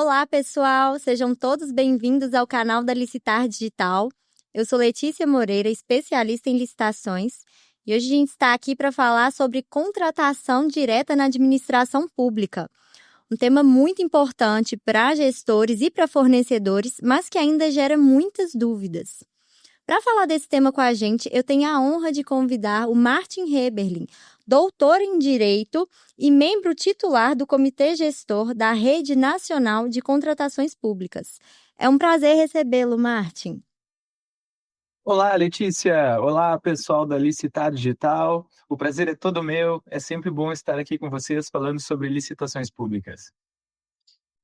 Olá, pessoal! Sejam todos bem-vindos ao canal da Licitar Digital. Eu sou Letícia Moreira, especialista em licitações, e hoje a gente está aqui para falar sobre contratação direta na administração pública. Um tema muito importante para gestores e para fornecedores, mas que ainda gera muitas dúvidas. Para falar desse tema com a gente, eu tenho a honra de convidar o Martin Heberlin, doutor em Direito e membro titular do Comitê Gestor da Rede Nacional de Contratações Públicas. É um prazer recebê-lo, Martin. Olá, Letícia. Olá, pessoal da Licitar Digital. O prazer é todo meu. É sempre bom estar aqui com vocês falando sobre licitações públicas.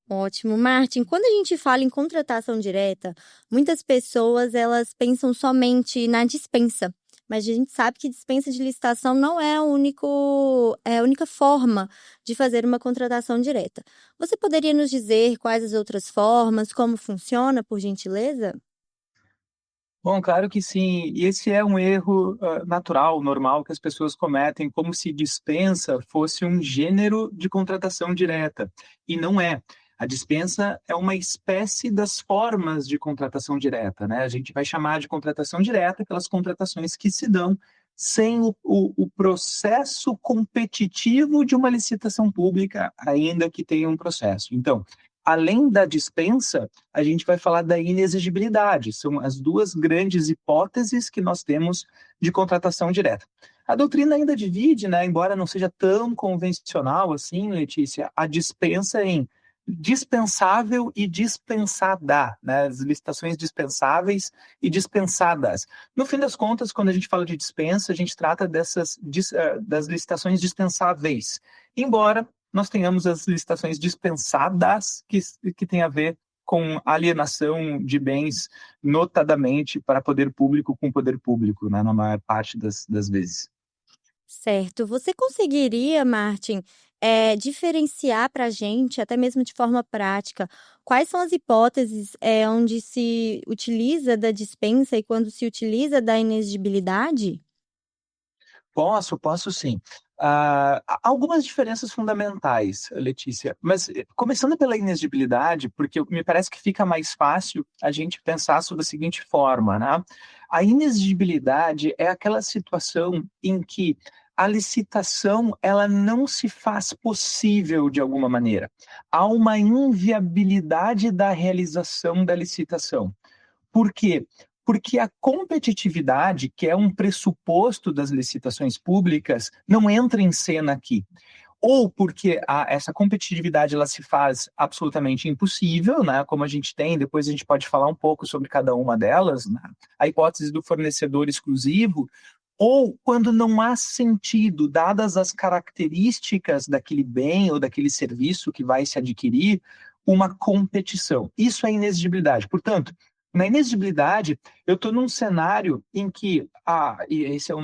Ótimo. Martin, quando a gente fala em contratação direta, muitas pessoas elas pensam somente na dispensa, mas a gente sabe que dispensa de licitação não é a única forma de fazer uma contratação direta. Você poderia nos dizer quais as outras formas, como funciona, por gentileza? Bom, claro que sim. E esse é um erro natural, normal, que as pessoas cometem, como se dispensa fosse um gênero de contratação direta. E não é. A dispensa é uma espécie das formas de contratação direta, né? A gente vai chamar de contratação direta aquelas contratações que se dão sem o processo competitivo de uma licitação pública, ainda que tenha um processo. Então, além da dispensa, a gente vai falar da inexigibilidade. São as duas grandes hipóteses que nós temos de contratação direta. A doutrina ainda divide, né, embora não seja tão convencional assim, Letícia, a dispensa em dispensável e dispensada, né, as licitações dispensáveis e dispensadas. No fim das contas, quando a gente fala de dispensa, a gente trata das licitações dispensáveis, embora nós tenhamos as licitações dispensadas, que tem a ver com alienação de bens, notadamente para poder público com poder público, né, na maior parte das vezes. Certo. Você conseguiria, Martin, diferenciar para a gente, até mesmo de forma prática, quais são as hipóteses onde se utiliza da dispensa e quando se utiliza da inexigibilidade? Posso sim. Há algumas diferenças fundamentais, Letícia, mas começando pela inexigibilidade, porque me parece que fica mais fácil a gente pensar sobre a seguinte forma, né? A inexigibilidade é aquela situação em que a licitação ela não se faz possível de alguma maneira. Há uma inviabilidade da realização da licitação. Por quê? Porque a competitividade, que é um pressuposto das licitações públicas, não entra em cena aqui. Ou porque essa competitividade ela se faz absolutamente impossível, né? Como a gente tem, depois a gente pode falar um pouco sobre cada uma delas, né? A hipótese do fornecedor exclusivo, ou quando não há sentido, dadas as características daquele bem ou daquele serviço que vai se adquirir, uma competição. Isso é inexigibilidade. Portanto, na inexigibilidade, eu estou num cenário em que, e esse é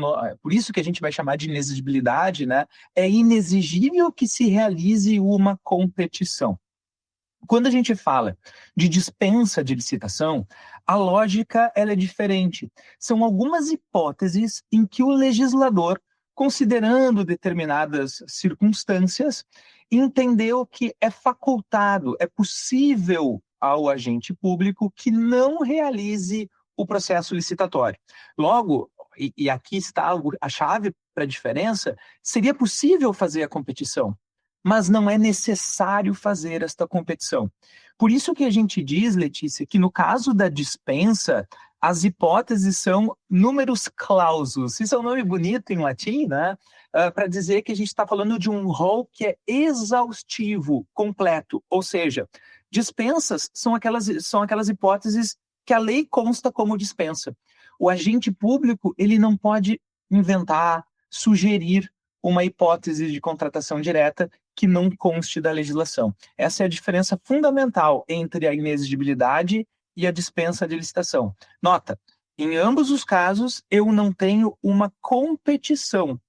por isso que a gente vai chamar de inexigibilidade, né? É inexigível que se realize uma competição. Quando a gente fala de dispensa de licitação, a lógica ela é diferente. São algumas hipóteses em que o legislador, considerando determinadas circunstâncias, entendeu que é facultado, é possível ao agente público que não realize o processo licitatório. Logo, e aqui está a chave para a diferença, seria possível fazer a competição, mas não é necessário fazer esta competição. Por isso que a gente diz, Letícia, que no caso da dispensa, as hipóteses são numerus clausus. Isso é um nome bonito em latim, né? Para dizer que a gente está falando de um rol que é exaustivo, completo. Ou seja, dispensas são aquelas hipóteses que a lei consta como dispensa. O agente público ele não pode inventar, sugerir uma hipótese de contratação direta que não conste da legislação. Essa é a diferença fundamental entre a inexigibilidade e a dispensa de licitação. Nota, em ambos os casos, eu não tenho uma competição,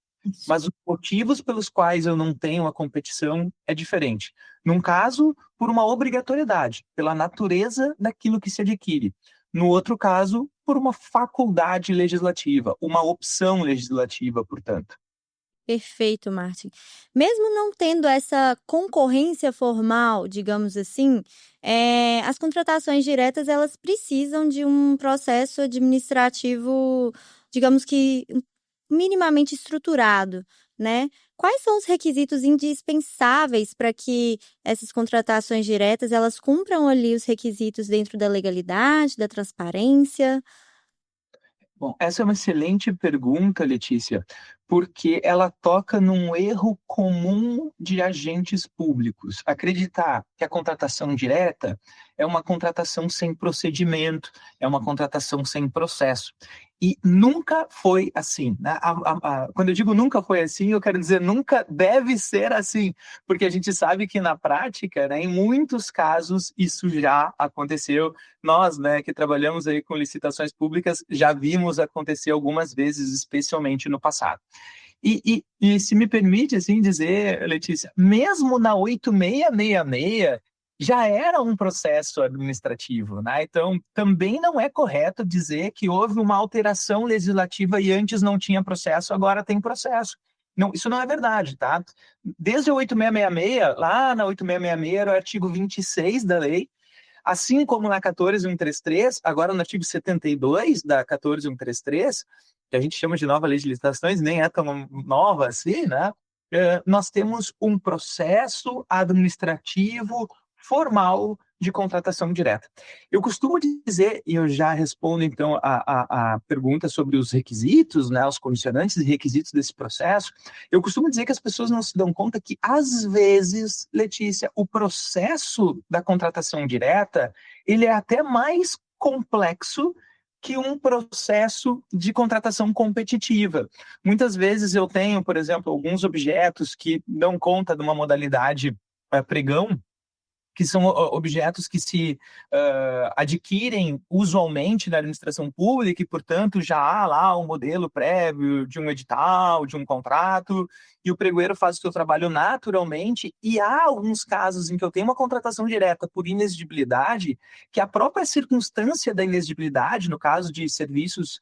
mas os motivos pelos quais eu não tenho a competição é diferente. Num caso, por uma obrigatoriedade, pela natureza daquilo que se adquire. No outro caso, por uma faculdade legislativa, uma opção legislativa, portanto. Perfeito, Martin. Mesmo não tendo essa concorrência formal, digamos assim, as contratações diretas elas precisam de um processo administrativo, digamos que minimamente estruturado, né? Quais são os requisitos indispensáveis para que essas contratações diretas elas cumpram ali os requisitos dentro da legalidade, da transparência? Bom, essa é uma excelente pergunta, Letícia, porque ela toca num erro comum de agentes públicos. Acreditar que a contratação direta é uma contratação sem procedimento, é uma contratação sem processo. E nunca foi assim, né? Quando eu digo nunca foi assim, eu quero dizer nunca deve ser assim, porque a gente sabe que na prática, né, em muitos casos, isso já aconteceu. Nós, né, que trabalhamos aí com licitações públicas, já vimos acontecer algumas vezes, especialmente no passado. E se me permite assim dizer, Letícia, mesmo na 8666 já era um processo administrativo, né? Então, também não é correto dizer que houve uma alteração legislativa e antes não tinha processo, agora tem processo. Não, isso não é verdade, tá? Desde a 8666, lá na 8666 era o artigo 26 da lei, assim como na 14133, agora no artigo 72 da 14133, que a gente chama de nova lei de licitações, nem é tão nova assim, né? Nós temos um processo administrativo formal de contratação direta. Eu costumo dizer, e eu já respondo então a pergunta sobre os requisitos, né, os condicionantes e requisitos desse processo, eu costumo dizer que as pessoas não se dão conta que, às vezes, Letícia, o processo da contratação direta, ele é até mais complexo que um processo de contratação competitiva. Muitas vezes eu tenho, por exemplo, alguns objetos que dão conta de uma modalidade pregão, que são objetos que se adquirem usualmente na administração pública e, portanto, já há lá um modelo prévio de um edital, de um contrato, e o pregoeiro faz o seu trabalho naturalmente, e há alguns casos em que eu tenho uma contratação direta por inexigibilidade, que a própria circunstância da inexigibilidade, no caso de serviços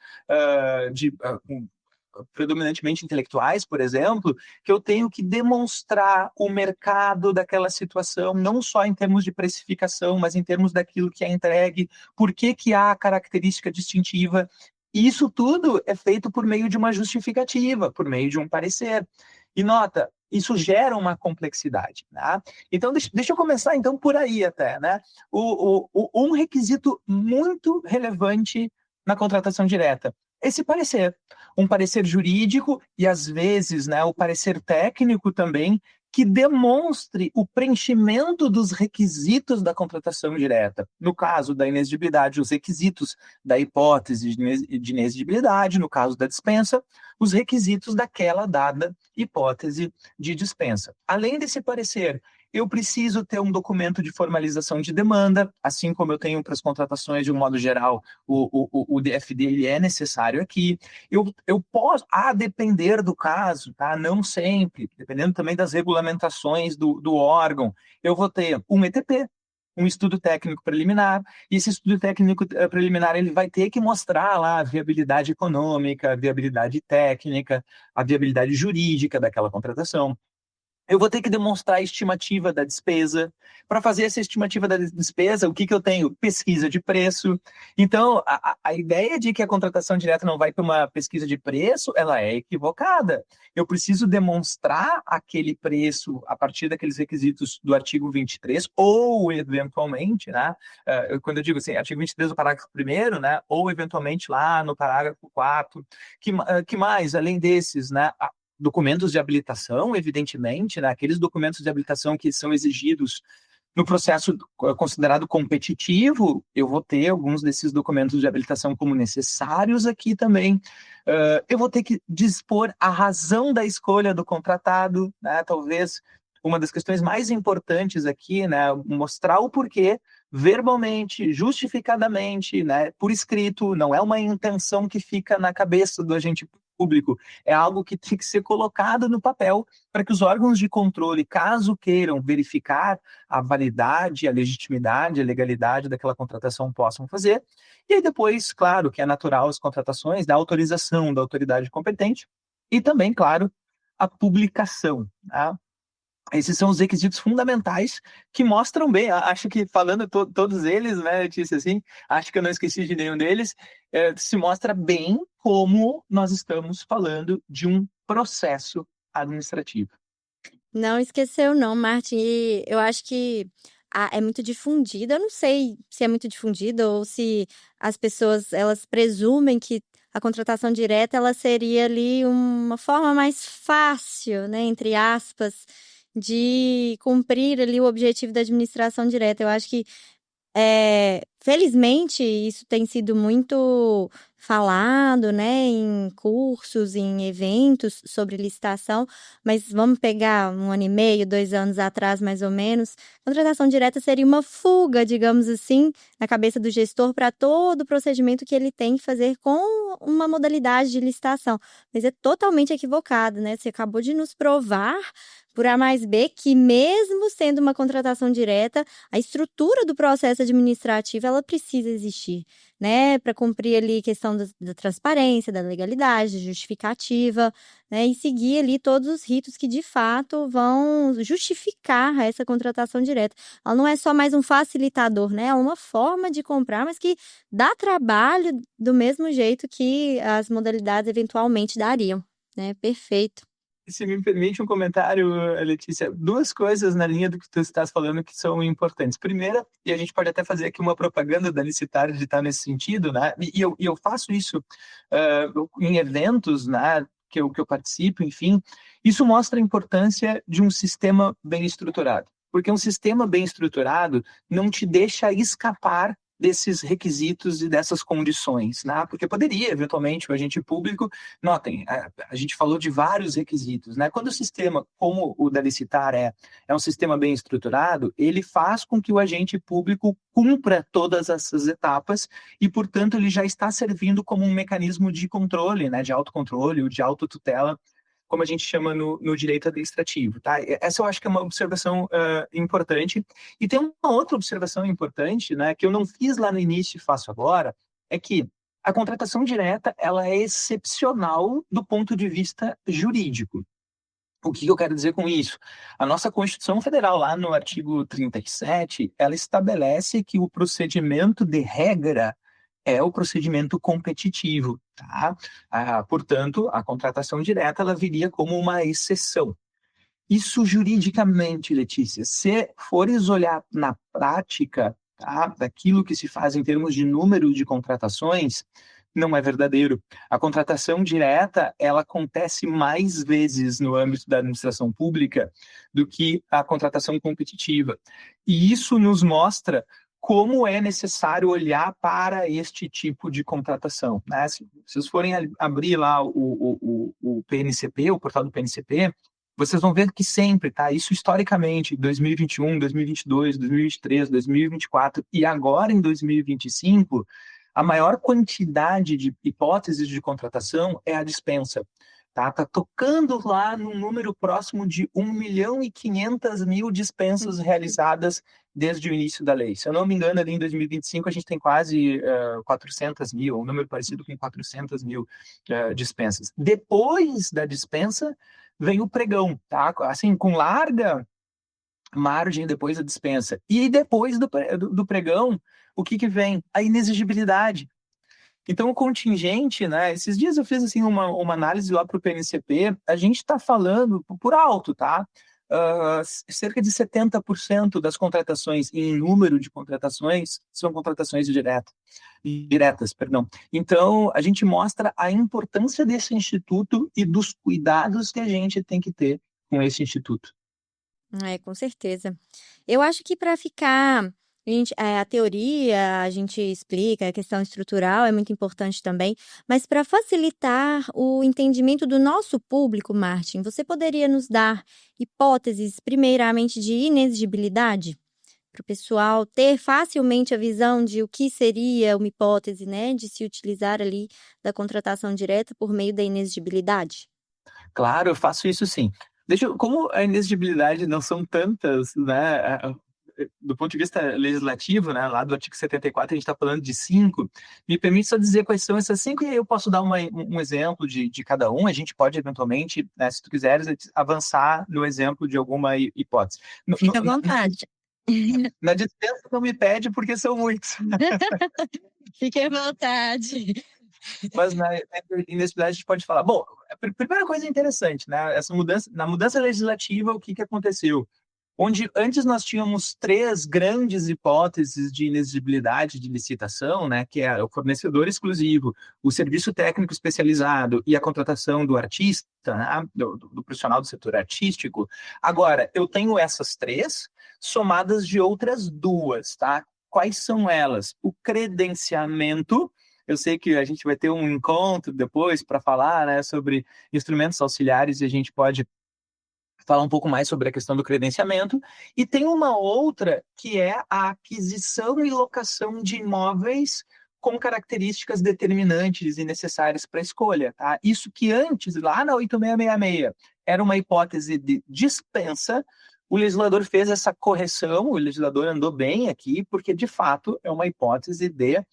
predominantemente intelectuais, por exemplo, que eu tenho que demonstrar o mercado daquela situação, não só em termos de precificação, mas em termos daquilo que é entregue, por que que há a característica distintiva. E isso tudo é feito por meio de uma justificativa, por meio de um parecer. E nota, isso gera uma complexidade, né? Então, deixa eu começar então por aí até, né? Um requisito muito relevante na contratação direta, esse parecer, um parecer jurídico e, às vezes, né, o parecer técnico também, que demonstre o preenchimento dos requisitos da contratação direta. No caso da inexigibilidade, os requisitos da hipótese de inexigibilidade, no caso da dispensa, os requisitos daquela dada hipótese de dispensa. Além desse parecer, eu preciso ter um documento de formalização de demanda, assim como eu tenho para as contratações de um modo geral, o DFD ele é necessário aqui. Eu posso, a depender do caso, tá? Não sempre, dependendo também das regulamentações do órgão, eu vou ter um ETP, um estudo técnico preliminar, e esse estudo técnico preliminar ele vai ter que mostrar lá a viabilidade econômica, a viabilidade técnica, a viabilidade jurídica daquela contratação. Eu vou ter que demonstrar a estimativa da despesa. Para fazer essa estimativa da despesa, o que eu tenho? Pesquisa de preço. Então, a ideia de que a contratação direta não vai para uma pesquisa de preço, ela é equivocada. Eu preciso demonstrar aquele preço a partir daqueles requisitos do artigo 23, ou eventualmente, né? Quando eu digo assim, artigo 23 do parágrafo 1º, né? Ou eventualmente lá no parágrafo 4. Que mais, além desses, né? Documentos de habilitação, evidentemente, né? Aqueles documentos de habilitação que são exigidos no processo considerado competitivo, eu vou ter alguns desses documentos de habilitação como necessários aqui também. Eu vou ter que dispor a razão da escolha do contratado, né? Talvez uma das questões mais importantes aqui, né? Mostrar o porquê verbalmente, justificadamente, né? Por escrito, não é uma intenção que fica na cabeça do agente público, é algo que tem que ser colocado no papel para que os órgãos de controle, caso queiram verificar a validade, a legitimidade, a legalidade daquela contratação, possam fazer. E aí depois, claro, que é natural as contratações, da autorização da autoridade competente e também, claro, a publicação, tá? Esses são os requisitos fundamentais que mostram bem, acho que falando todos eles, né, Letícia, assim, acho que eu não esqueci de nenhum deles, se mostra bem como nós estamos falando de um processo administrativo. Não esqueceu, não, Martin. E eu acho que é muito difundida. Eu não sei se é muito difundida ou se as pessoas elas presumem que a contratação direta ela seria ali uma forma mais fácil, né, entre aspas, de cumprir ali o objetivo da administração direta. Eu acho que felizmente, isso tem sido muito falado, né, em cursos, em eventos sobre licitação, mas vamos pegar 1 ano e meio, 2 anos atrás, mais ou menos, contratação direta seria uma fuga, digamos assim, na cabeça do gestor para todo o procedimento que ele tem que fazer com uma modalidade de licitação. Mas é totalmente equivocado, né? Você acabou de nos provar por A mais B que mesmo sendo uma contratação direta, a estrutura do processo administrativo ela precisa existir, né, para cumprir ali a questão da transparência, da legalidade, da justificativa, né, e seguir ali todos os ritos que de fato vão justificar essa contratação direta. Ela não é só mais um facilitador, né, é uma forma de comprar, mas que dá trabalho do mesmo jeito que as modalidades eventualmente dariam, né? Perfeito. Se me permite um comentário, Letícia, duas coisas na linha do que tu estás falando que são importantes. Primeira, e a gente pode até fazer aqui uma propaganda da Licitar de estar nesse sentido, né? E eu faço isso em eventos, né? Que eu participo, enfim. Isso mostra a importância de um sistema bem estruturado. Porque um sistema bem estruturado não te deixa escapar desses requisitos e dessas condições, né? Porque poderia, eventualmente, o agente público, notem, a gente falou de vários requisitos, né? Quando o sistema, como o da Licitar é um sistema bem estruturado, ele faz com que o agente público cumpra todas essas etapas e, portanto, ele já está servindo como um mecanismo de controle, né? De autocontrole ou de autotutela, como a gente chama no direito administrativo, tá? Essa eu acho que é uma observação importante. E tem uma outra observação importante, né, que eu não fiz lá no início e faço agora, é que a contratação direta ela é excepcional do ponto de vista jurídico. O que eu quero dizer com isso? A nossa Constituição Federal, lá no artigo 37, ela estabelece que o procedimento de regra é o procedimento competitivo, tá? Portanto, a contratação direta ela viria como uma exceção. Isso juridicamente, Letícia, se fores olhar na prática, tá, daquilo que se faz em termos de número de contratações, não é verdadeiro. A contratação direta, ela acontece mais vezes no âmbito da administração pública do que a contratação competitiva. E isso nos mostra como é necessário olhar para este tipo de contratação, né? Se vocês forem abrir lá o PNCP, o portal do PNCP, vocês vão ver que sempre, tá? Isso historicamente, 2021, 2022, 2023, 2024 e agora em 2025, a maior quantidade de hipóteses de contratação é a dispensa. Tá tocando lá num número próximo de 1.500.000 dispensas realizadas desde o início da lei. Se eu não me engano, ali em 2025 a gente tem quase 400 mil, um número parecido com 400 mil dispensas. Depois da dispensa, vem o pregão, tá? Assim, com larga margem depois da dispensa. E depois do pregão, o que vem? A inexigibilidade. Então, o contingente, né? Esses dias eu fiz assim uma análise lá para o PNCP, a gente está falando por alto, tá? Cerca de 70% das contratações, em número de contratações, são contratações diretas, perdão. Então, a gente mostra a importância desse instituto e dos cuidados que a gente tem que ter com esse instituto. Com certeza. Eu acho que para ficar a teoria, a gente explica, a questão estrutural é muito importante também, mas para facilitar o entendimento do nosso público, Martin, você poderia nos dar hipóteses, primeiramente, de inexigibilidade? Para o pessoal ter facilmente a visão de o que seria uma hipótese, né, de se utilizar ali da contratação direta por meio da inexigibilidade? Claro, eu faço isso sim. Como a inexigibilidade não são tantas, né? do ponto de vista legislativo, né, lá do artigo 74, a gente está falando de 5, me permite só dizer quais são essas 5, e aí eu posso dar um exemplo de cada um, a gente pode eventualmente, né, se tu quiseres, avançar no exemplo de alguma hipótese. Fica à vontade. Na dispensa não me pede, porque são muitos. Fique à vontade. Mas na inestabilidade a gente pode falar. Bom, a primeira coisa interessante, né? Na mudança legislativa, o que aconteceu? Onde antes nós tínhamos 3 grandes hipóteses de inexigibilidade de licitação, né? Que era o fornecedor exclusivo, o serviço técnico especializado e a contratação do artista, né? do profissional do setor artístico. Agora, eu tenho essas 3 somadas de outras 2, tá? Quais são elas? O credenciamento. Eu sei que a gente vai ter um encontro depois para falar, né, sobre instrumentos auxiliares, e a gente pode falar um pouco mais sobre a questão do credenciamento. E tem uma outra que é a aquisição e locação de imóveis com características determinantes e necessárias para a escolha. Tá? Isso que antes, lá na 8666, era uma hipótese de dispensa. O legislador fez essa correção, o legislador andou bem aqui, porque de fato é uma hipótese de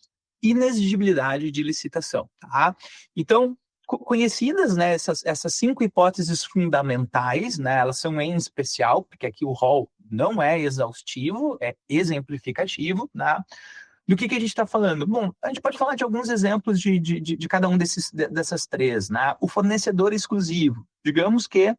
inexigibilidade de licitação, tá? Então, conhecidas, né, essas 5 hipóteses fundamentais, né, elas são em especial, porque aqui o rol não é exaustivo, é exemplificativo, né? Do que a gente está falando? Bom, a gente pode falar de alguns exemplos de cada um dessas 3, né? O fornecedor exclusivo, digamos que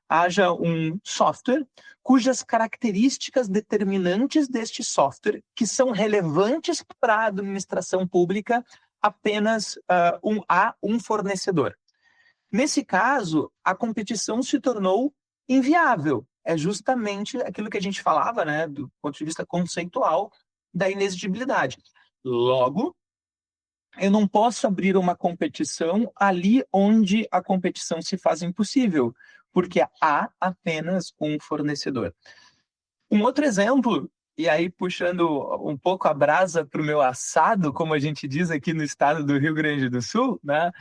haja um software cujas características determinantes deste software, que são relevantes para a administração pública, apenas há um fornecedor. Nesse caso, a competição se tornou inviável. É justamente aquilo que a gente falava, né, do ponto de vista conceitual da inexigibilidade. Logo, eu não posso abrir uma competição ali onde a competição se faz impossível, porque há apenas um fornecedor. Um outro exemplo, e aí puxando um pouco a brasa para o meu assado, como a gente diz aqui no estado do Rio Grande do Sul, né?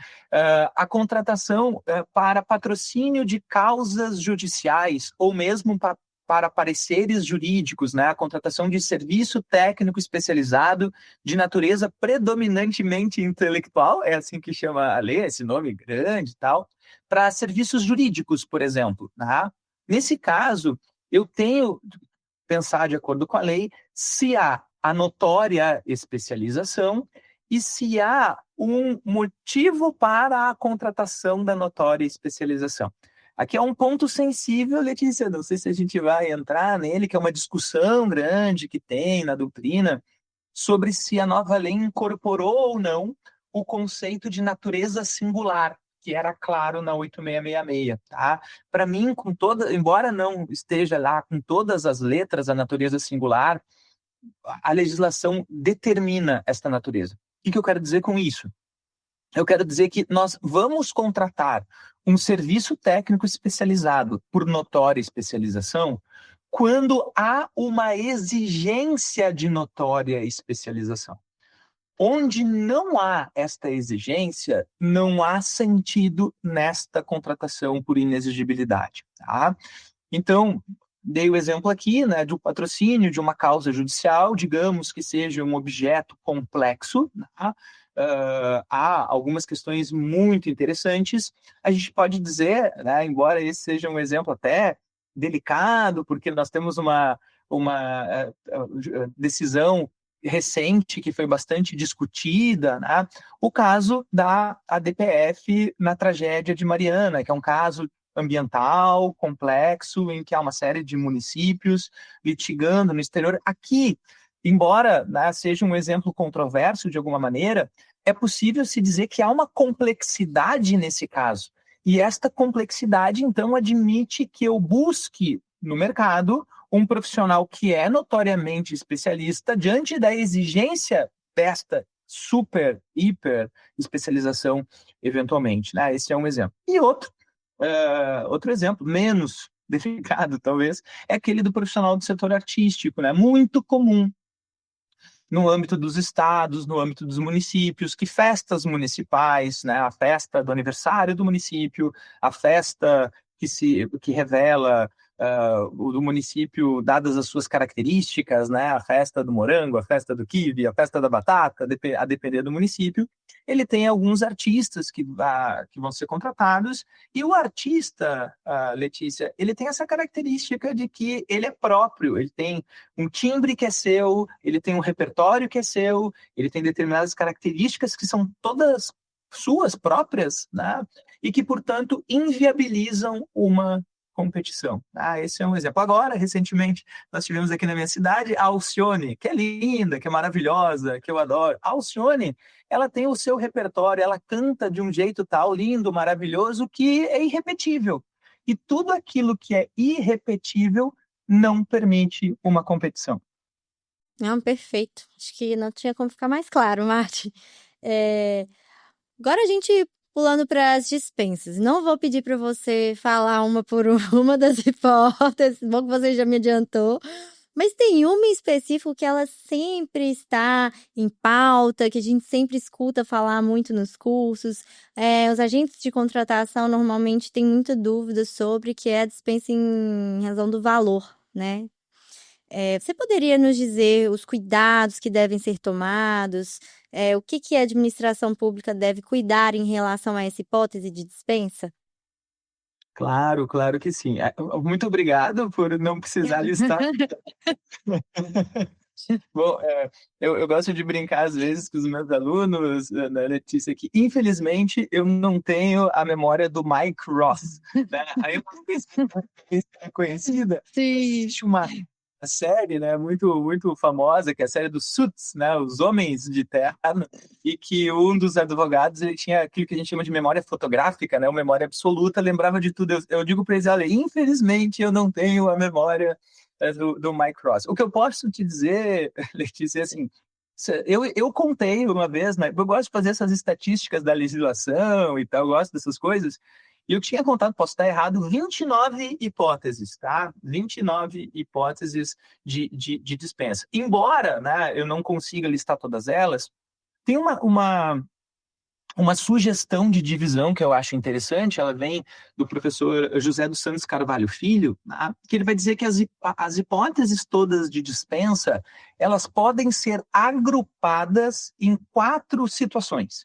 A contratação para patrocínio de causas judiciais ou mesmo para pareceres jurídicos, né? A contratação de serviço técnico especializado de natureza predominantemente intelectual, é assim que chama a lei, esse nome grande e tal, para serviços jurídicos, por exemplo. Né? Nesse caso, eu tenho que pensar de acordo com a lei se há a notória especialização e se há um motivo para a contratação da notória especialização. Aqui é um ponto sensível, Letícia, não sei se a gente vai entrar nele, que é uma discussão grande que tem na doutrina sobre se a nova lei incorporou ou não o conceito de natureza singular, que era claro na 8666, tá? Para mim, embora não esteja lá com todas as letras a natureza singular, a legislação determina esta natureza. O que eu quero dizer com isso? Eu quero dizer que nós vamos contratar um serviço técnico especializado por notória especialização quando há uma exigência de notória especialização. Onde não há esta exigência, não há sentido nesta contratação por inexigibilidade. Tá? Então, dei o exemplo aqui, né, de um patrocínio de uma causa judicial, digamos que seja um objeto complexo, tá? Há algumas questões muito interessantes. A gente pode dizer, né, embora esse seja um exemplo até delicado, porque nós temos uma decisão recente que foi bastante discutida, né? O caso da ADPF na tragédia de Mariana, que é um caso ambiental complexo em que há uma série de municípios litigando no exterior. Aqui, embora, né, seja um exemplo controverso de alguma maneira, é possível se dizer que há uma complexidade nesse caso. E esta complexidade, então, admite que eu busque no mercado um profissional que é notoriamente especialista diante da exigência desta super, hiper especialização, eventualmente. Né? Esse é um exemplo. E outro exemplo, menos delicado, talvez, é aquele do profissional do setor artístico, né? Muito comum no âmbito dos estados, no âmbito dos municípios, que festas municipais, né? A festa do aniversário do município, a festa que revela o do município, dadas as suas características, né? A festa do morango, a festa do quibe, a festa da batata, a depender do município, ele tem alguns artistas que vão ser contratados, e o artista, Letícia, ele tem essa característica de que ele é próprio, ele tem um timbre que é seu, ele tem um repertório que é seu, ele tem determinadas características que são todas suas próprias, né? E que, portanto, inviabilizam uma competição. Esse é um exemplo. Agora, recentemente, nós tivemos aqui na minha cidade a Alcione, que é linda, que é maravilhosa, que eu adoro. A Alcione, ela tem o seu repertório, ela canta de um jeito tal, lindo, maravilhoso, que é irrepetível. E tudo aquilo que é irrepetível não permite uma competição. Não, perfeito. Acho que não tinha como ficar mais claro, Marty. Agora a gente pulando para as dispensas. Não vou pedir para você falar uma por uma das hipóteses, bom que você já me adiantou. Mas tem uma em específico que ela sempre está em pauta, que a gente sempre escuta falar muito nos cursos. Os agentes de contratação normalmente têm muita dúvida sobre, que é a dispensa em razão do valor, né? Você poderia nos dizer os cuidados que devem ser tomados? O que a administração pública deve cuidar em relação a essa hipótese de dispensa? Claro, claro que sim. Muito obrigado por não precisar listar. Bom, eu gosto de brincar às vezes com os meus alunos, né, Letícia, que infelizmente eu não tenho a memória do Mike Ross, né? Aí uma vez conhecida, existe uma série, né, muito, muito famosa, que é a série dos Suits, né, os Homens de Terno, e que um dos advogados, ele tinha aquilo que a gente chama de memória fotográfica, né, uma memória absoluta, lembrava de tudo. Eu digo para eles, olha, infelizmente eu não tenho a memória do Mike Ross. O que eu posso te dizer, Letícia, é assim, eu contei uma vez, né, eu gosto de fazer essas estatísticas da legislação e tal, eu gosto dessas coisas, e eu tinha contado, posso estar errado, 29 hipóteses, tá? 29 hipóteses de dispensa. Embora, né, eu não consiga listar todas elas, tem uma sugestão de divisão que eu acho interessante, ela vem do professor José dos Santos Carvalho Filho, né, que ele vai dizer que as hipóteses todas de dispensa, elas podem ser agrupadas em 4 situações.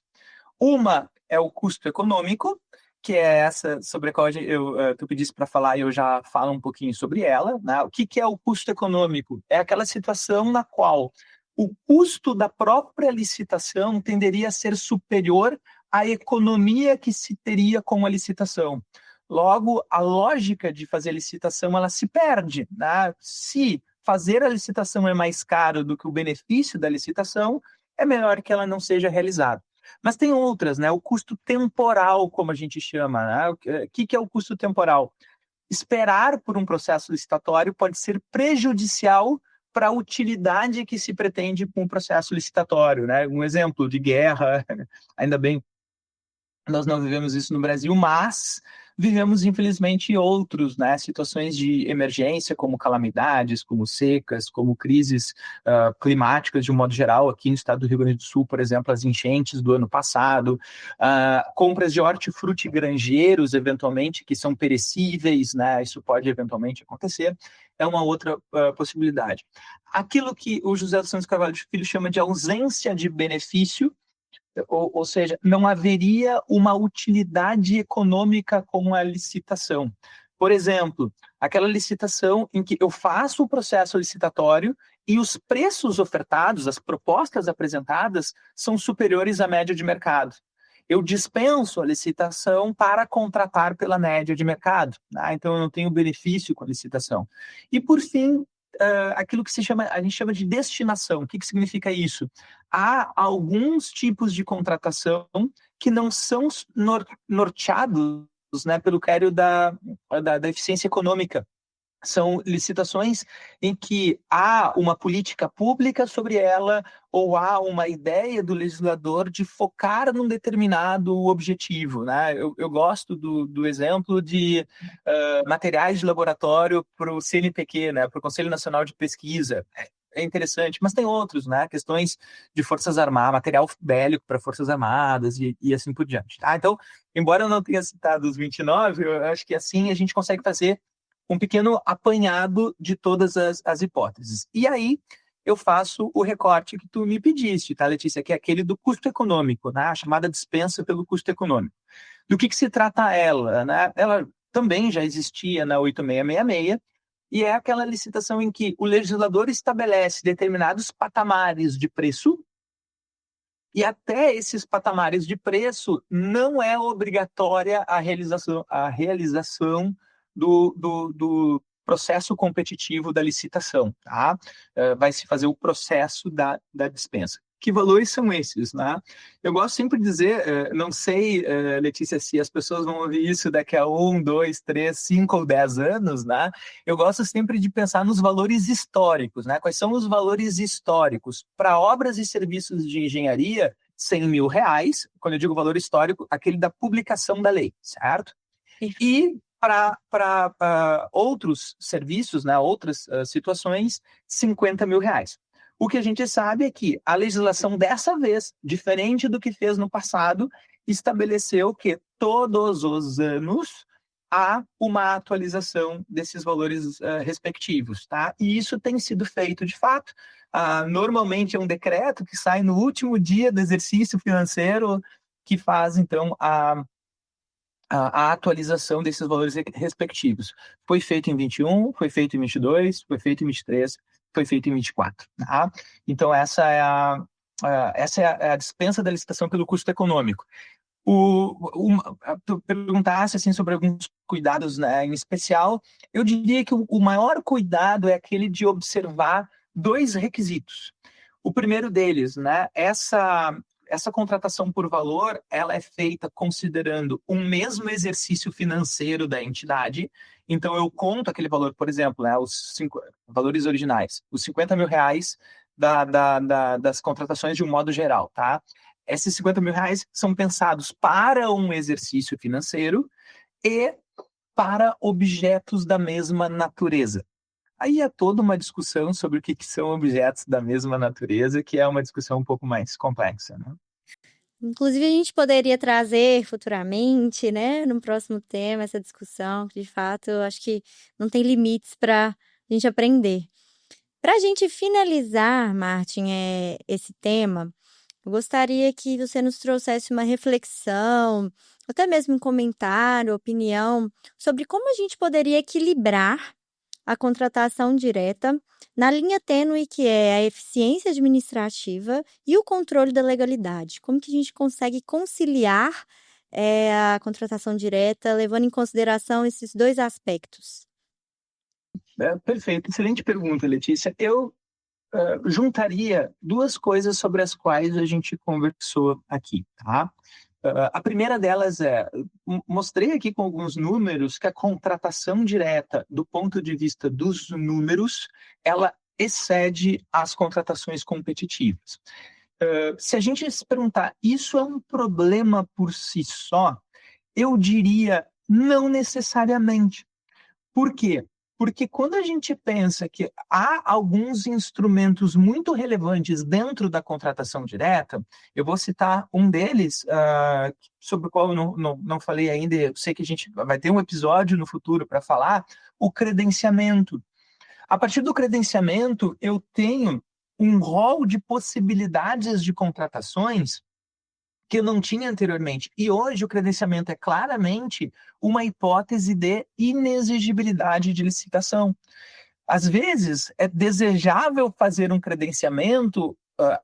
Uma é o custo econômico, que é essa sobre a qual tu pedisse para falar e eu já falo um pouquinho sobre ela, né? O que é o custo econômico? É aquela situação na qual o custo da própria licitação tenderia a ser superior à economia que se teria com a licitação. Logo, a lógica de fazer licitação, ela se perde, né? Se fazer a licitação é mais caro do que o benefício da licitação, é melhor que ela não seja realizada. Mas tem outras, né? O custo temporal, como a gente chama, né? O que é o custo temporal? Esperar por um processo licitatório pode ser prejudicial para a utilidade que se pretende com o processo licitatório, né? Um exemplo de guerra, ainda bem nós não vivemos isso no Brasil, mas vivemos, infelizmente, outros, né? Situações de emergência, como calamidades, como secas, como crises climáticas, de um modo geral. Aqui no estado do Rio Grande do Sul, por exemplo, as enchentes do ano passado, compras de hortifruti granjeiros, eventualmente, que são perecíveis, né? Isso pode eventualmente acontecer. É uma outra possibilidade. Aquilo que o José dos Santos Carvalho Filho chama de ausência de benefício, ou seja, não haveria uma utilidade econômica com a licitação. Por exemplo, aquela licitação em que eu faço o processo licitatório e os preços ofertados, as propostas apresentadas, são superiores à média de mercado. Eu dispenso a licitação para contratar pela média de mercado, né? Então eu não tenho benefício com a licitação. E, por fim, aquilo que a gente chama de destinação. O que significa isso? Há alguns tipos de contratação que não são norteados, né, pelo critério da eficiência econômica. São licitações em que há uma política pública sobre ela ou há uma ideia do legislador de focar num determinado objetivo, né? Eu gosto do exemplo de materiais de laboratório para o CNPq, né? Para o Conselho Nacional de Pesquisa. É interessante, mas tem outros, né? Questões de forças armadas, material bélico para forças armadas e assim por diante. Tá? Então, embora eu não tenha citado os 29, eu acho que assim a gente consegue fazer um pequeno apanhado de todas as hipóteses. E aí eu faço o recorte que tu me pediste, tá, Letícia? Que é aquele do custo econômico, né? A chamada dispensa pelo custo econômico. Do que se trata ela, né? Ela também já existia na 8666, e é aquela licitação em que o legislador estabelece determinados patamares de preço, e até esses patamares de preço não é obrigatória a realização do processo competitivo da licitação, tá? Vai se fazer o processo da dispensa. Que valores são esses, né? Eu gosto sempre de dizer, não sei, Letícia, se as pessoas vão ouvir isso daqui a 1, 2, 3, 5 ou 10 anos, né? Eu gosto sempre de pensar nos valores históricos, né? Quais são os valores históricos? Para obras e serviços de engenharia, R$ 100.000, quando eu digo valor histórico, aquele da publicação da lei, certo? E para outros serviços, né, outras situações, R$ 50.000. O que a gente sabe é que a legislação dessa vez, diferente do que fez no passado, estabeleceu que todos os anos há uma atualização desses valores respectivos, tá? E isso tem sido feito de fato. Normalmente é um decreto que sai no último dia do exercício financeiro que faz, então, a atualização desses valores respectivos. Foi feito em 21, foi feito em 22, foi feito em 23, foi feito em 24. Tá? Então, essa é a dispensa da licitação pelo custo econômico. Tu perguntasse assim, sobre alguns cuidados, né, em especial, eu diria que o maior cuidado é aquele de observar dois requisitos. O primeiro deles, né, essa contratação por valor, ela é feita considerando um mesmo exercício financeiro da entidade. Então, eu conto aquele valor, por exemplo, né, os valores originais, os R$ 50.000 das contratações de um modo geral, tá? Esses R$ 50.000 são pensados para um exercício financeiro e para objetos da mesma natureza. Aí é toda uma discussão sobre o que são objetos da mesma natureza, que é uma discussão um pouco mais complexa, né? Inclusive, a gente poderia trazer futuramente, né, no próximo tema, essa discussão, que de fato eu acho que não tem limites para a gente aprender. Para a gente finalizar, Martin, esse tema, eu gostaria que você nos trouxesse uma reflexão, até mesmo um comentário, opinião, sobre como a gente poderia equilibrar a contratação direta na linha tênue que é a eficiência administrativa e o controle da legalidade. Como que a gente consegue conciliar a contratação direta, levando em consideração esses dois aspectos? Perfeito, excelente pergunta, Letícia. Eu juntaria duas coisas sobre as quais a gente conversou aqui, tá? A primeira delas mostrei aqui com alguns números que a contratação direta, do ponto de vista dos números, ela excede as contratações competitivas. Se a gente se perguntar, isso é um problema por si só? Eu diria, não necessariamente. Por quê? Porque quando a gente pensa que há alguns instrumentos muito relevantes dentro da contratação direta, eu vou citar um deles, sobre o qual eu não falei ainda, eu sei que a gente vai ter um episódio no futuro para falar, o credenciamento. A partir do credenciamento, eu tenho um rol de possibilidades de contratações que eu não tinha anteriormente. E hoje o credenciamento é claramente uma hipótese de inexigibilidade de licitação. Às vezes, é desejável fazer um credenciamento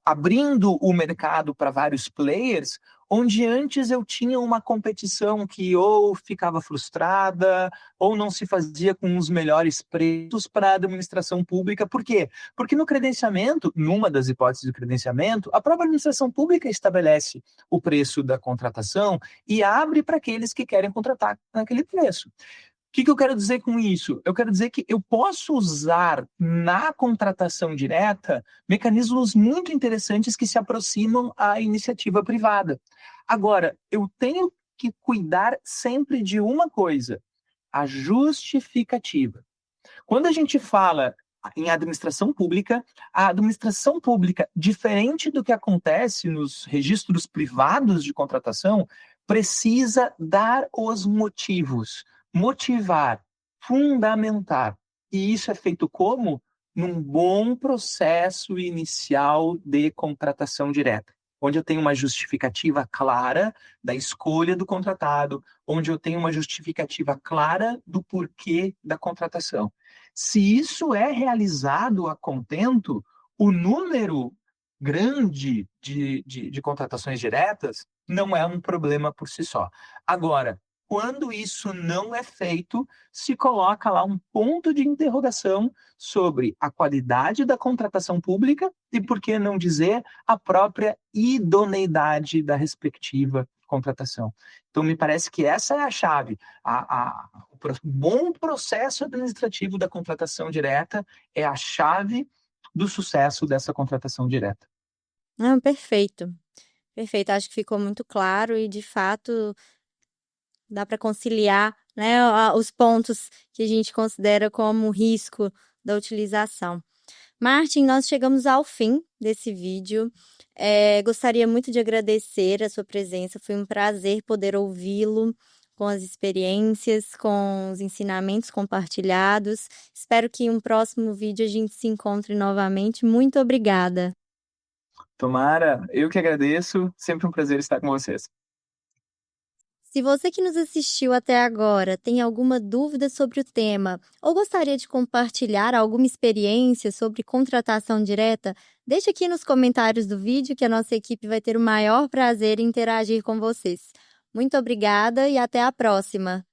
abrindo o mercado para vários players, onde antes eu tinha uma competição que ou ficava frustrada, ou não se fazia com os melhores preços para a administração pública. Por quê? Porque no credenciamento, numa das hipóteses do credenciamento, a própria administração pública estabelece o preço da contratação e abre para aqueles que querem contratar naquele preço. O que eu quero dizer com isso? Eu quero dizer que eu posso usar na contratação direta mecanismos muito interessantes que se aproximam à iniciativa privada. Agora, eu tenho que cuidar sempre de uma coisa: a justificativa. Quando a gente fala em administração pública, a administração pública, diferente do que acontece nos registros privados de contratação, precisa dar os motivos. Motivar, fundamentar. E isso é feito como? Num bom processo inicial de contratação direta, onde eu tenho uma justificativa clara da escolha do contratado, onde eu tenho uma justificativa clara do porquê da contratação. Se isso é realizado a contento, o número grande de contratações diretas não é um problema por si só. Agora, quando isso não é feito, se coloca lá um ponto de interrogação sobre a qualidade da contratação pública e, por que não dizer, a própria idoneidade da respectiva contratação. Então, me parece que essa é a chave. O bom processo administrativo da contratação direta é a chave do sucesso dessa contratação direta. Não, perfeito. Perfeito, acho que ficou muito claro e, de fato, dá para conciliar, né, os pontos que a gente considera como risco da utilização. Martin, nós chegamos ao fim desse vídeo. Gostaria muito de agradecer a sua presença. Foi um prazer poder ouvi-lo com as experiências, com os ensinamentos compartilhados. Espero que em um próximo vídeo a gente se encontre novamente. Muito obrigada. Tomara, eu que agradeço. Sempre um prazer estar com vocês. Se você que nos assistiu até agora tem alguma dúvida sobre o tema ou gostaria de compartilhar alguma experiência sobre contratação direta, deixe aqui nos comentários do vídeo que a nossa equipe vai ter o maior prazer em interagir com vocês. Muito obrigada e até a próxima!